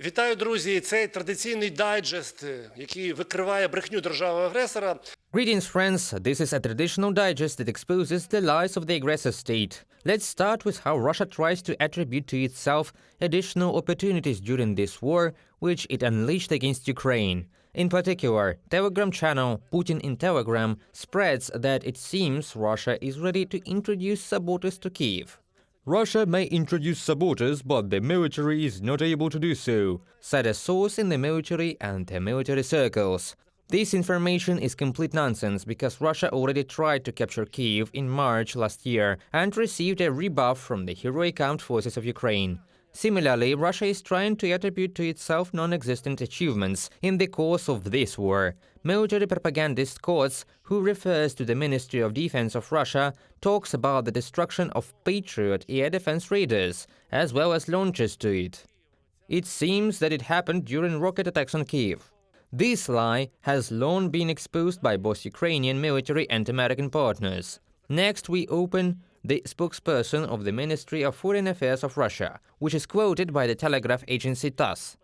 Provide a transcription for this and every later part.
Вітаю, друзі! Цей традиційний дайджест, який викриває брехню держави-агресора. Greetings, friends. This is a traditional digest that exposes the lies of the aggressor state. Let's start with how Russia tries to attribute to itself additional opportunities during this war, which it unleashed against Ukraine. In particular, Telegram channel Putin in Telegram spreads that it seems Russia is ready to introduce saboteurs to Kyiv. Russia may introduce saboteurs, but the military is not able to do so, said a source in the military and paramilitary circles. This information is complete nonsense because Russia already tried to capture Kyiv in March last year and received a rebuff from the heroic armed forces of Ukraine. Similarly, Russia is trying to attribute to itself non-existent achievements in the course of this war. Military propagandist Kots, who refers to the Ministry of Defense of Russia, talks about the destruction of Patriot air defense radars, as well as launches to it. It seems that it happened during rocket attacks on Kyiv. This lie has long been exposed by both Ukrainian military and American partners. Next, we open the spokesperson of the Ministry of Foreign Affairs of Russia, which is quoted by the telegraph agency TASS.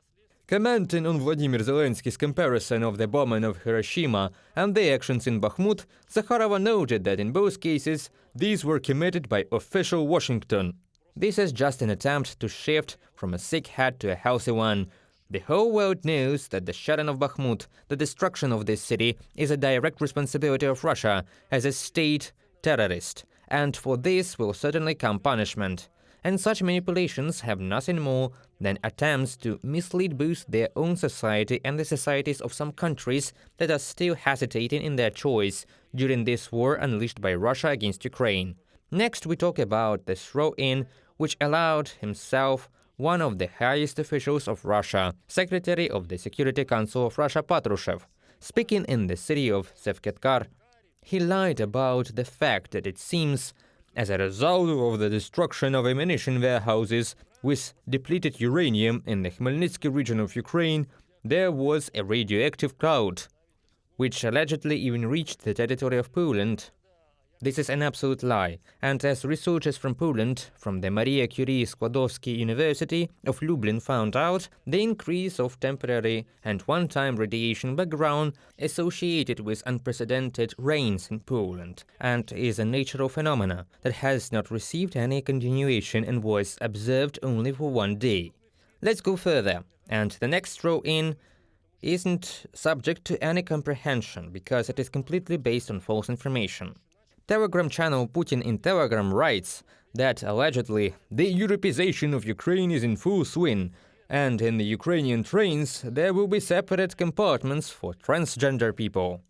Commenting on Vladimir Zelensky's comparison of the bombing of Hiroshima and the actions in Bakhmut, Zakharova noted that in both cases, these were committed by official Washington. This is just an attempt to shift from a sick head to a healthy one. The whole world knows that the shutdown of Bakhmut, the destruction of this city, is a direct responsibility of Russia as a state terrorist, and for this will certainly come punishment. And such manipulations have nothing more than attempts to mislead both their own society and the societies of some countries that are still hesitating in their choice during this war unleashed by Russia against Ukraine. Next, we talk about the throw-in which allowed himself one of the highest officials of Russia, Secretary of the Security Council of Russia Patrushev. Speaking in the city of Sevketcar, he lied about the fact that it seems, as a result of the destruction of ammunition warehouses with depleted uranium in the Khmelnytsky region of Ukraine, there was a radioactive cloud, which allegedly even reached the territory of Poland. This is an absolute lie, and as researchers from Poland, from the Maria Curie Skłodowsky University of Lublin found out, the increase of temporary and one-time radiation background associated with unprecedented rains in Poland, and is a natural phenomena that has not received any continuation and was observed only for one day. Let's go further, and the next throw-in isn't subject to any comprehension because it is completely based on false information. Telegram channel Putin in Telegram writes that allegedly the Europeization of Ukraine is in full swing, and in the Ukrainian trains there will be separate compartments for transgender people.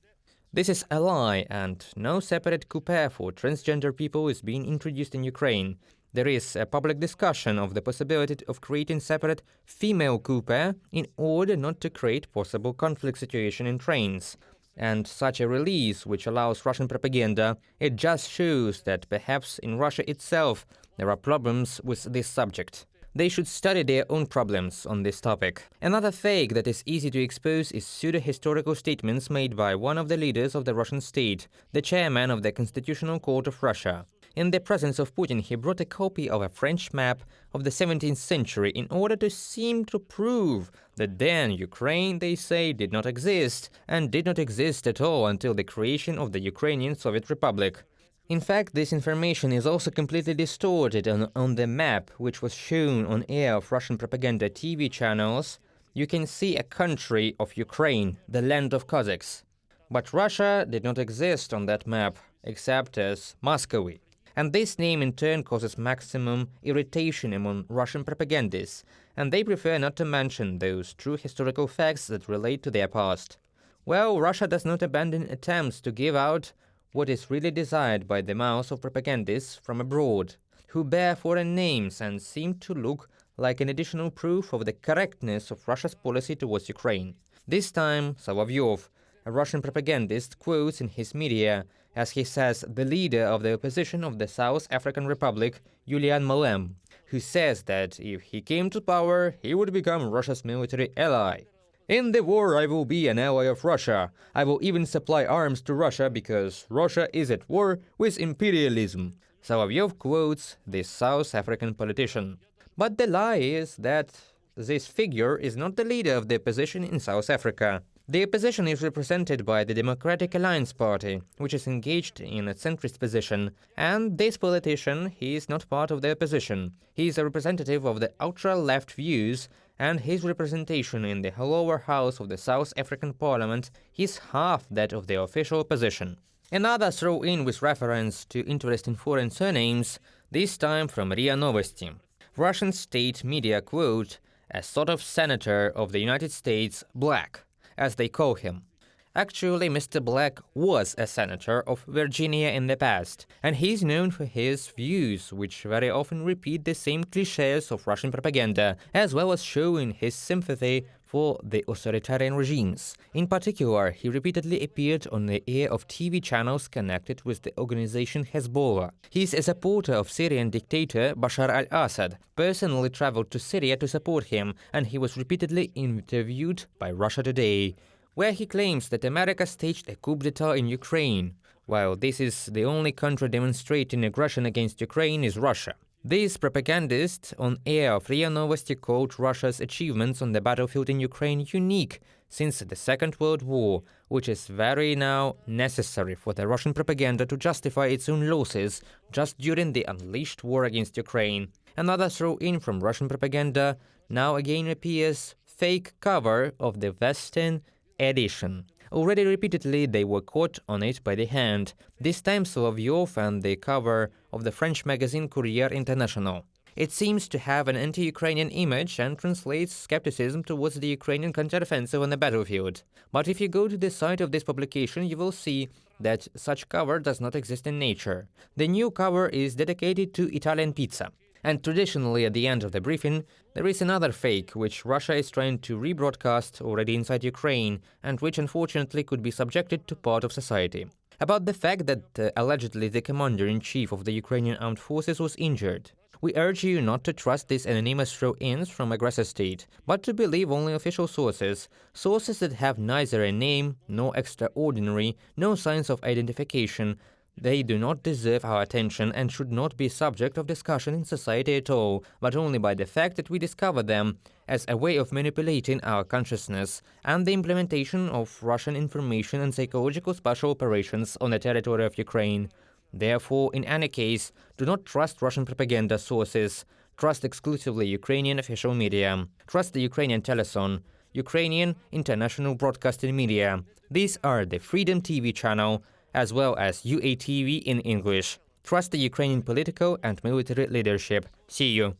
This is a lie, and no separate coupe for transgender people is being introduced in Ukraine. There is a public discussion of the possibility of creating separate female coupe in order not to create possible conflict situation in trains. And such a release, which allows Russian propaganda, it just shows that perhaps in Russia itself there are problems with this subject. They should study their own problems on this topic. Another fake that is easy to expose is pseudo-historical statements made by one of the leaders of the Russian state, the chairman of the Constitutional Court of Russia. In the presence of Putin, he brought a copy of a French map of the 17th century in order to seem to prove that then Ukraine, they say, did not exist, and did not exist at all until the creation of the Ukrainian Soviet Republic. In fact, this information is also completely distorted on the map, which was shown on air of Russian propaganda TV channels. You can see a country of Ukraine, the land of Cossacks. But Russia did not exist on that map, except as Muscovy. And this name in turn causes maximum irritation among Russian propagandists, and they prefer not to mention those true historical facts that relate to their past. Well, Russia does not abandon attempts to give out what is really desired by the mouths of propagandists from abroad, who bear foreign names and seem to look like an additional proof of the correctness of Russia's policy towards Ukraine. This time, Solovyov, a Russian propagandist, quotes in his media, as he says, the leader of the opposition of the South African Republic, Julian Malem, who says that if he came to power, he would become Russia's military ally. In the war, I will be an ally of Russia. I will even supply arms to Russia because Russia is at war with imperialism. Solovyov quotes this South African politician. But the lie is that this figure is not the leader of the opposition in South Africa. The opposition is represented by the Democratic Alliance Party, which is engaged in a centrist position, and this politician, he is not part of the opposition. He is a representative of the ultra-left views, and his representation in the lower house of the South African parliament is half that of the official opposition. Another throw-in with reference to interest in foreign surnames, this time from RIA Novosti. Russian state media quote, "a sort of senator of the United States, Black," as they call him. Actually, Mr. Black was a senator of Virginia in the past, and he's known for his views, which very often repeat the same clichés of Russian propaganda, as well as showing his sympathy for the authoritarian regimes. In particular, he repeatedly appeared on the air of TV channels connected with the organization Hezbollah. He is a supporter of Syrian dictator Bashar al-Assad, personally traveled to Syria to support him, and he was repeatedly interviewed by Russia Today, where he claims that America staged a coup d'etat in Ukraine, while this is the only country demonstrating aggression against Ukraine is Russia. This propagandist on air of RIA Novosti called Russia's achievements on the battlefield in Ukraine unique since the Second World War, which is very now necessary for the Russian propaganda to justify its own losses just during the unleashed war against Ukraine. Another throw-in from Russian propaganda now again appears fake cover of the Western edition. Already repeatedly they were caught on it by the hand, this time Solovyov and the cover of the French magazine Courrier International. It seems to have an anti-Ukrainian image and translates skepticism towards the Ukrainian counteroffensive on the battlefield. But if you go to the site of this publication, you will see that such cover does not exist in nature. The new cover is dedicated to Italian pizza. And traditionally, at the end of the briefing, there is another fake, which Russia is trying to rebroadcast already inside Ukraine, and which unfortunately could be subjected to part of society. About the fact that allegedly the commander-in-chief of the Ukrainian armed forces was injured. We urge you not to trust these anonymous throw-ins from aggressor state, but to believe only official sources, sources that have neither a name, nor extraordinary, no signs of identification. They do not deserve our attention and should not be subject of discussion in society at all, but only by the fact that we discover them as a way of manipulating our consciousness and the implementation of Russian information and psychological special operations on the territory of Ukraine. Therefore, in any case, do not trust Russian propaganda sources, trust exclusively Ukrainian official media, trust the Ukrainian Teleson, Ukrainian International Broadcasting Media. These are the Freedom TV channel, as well as UATV in English. Trust the Ukrainian political and military leadership. See you.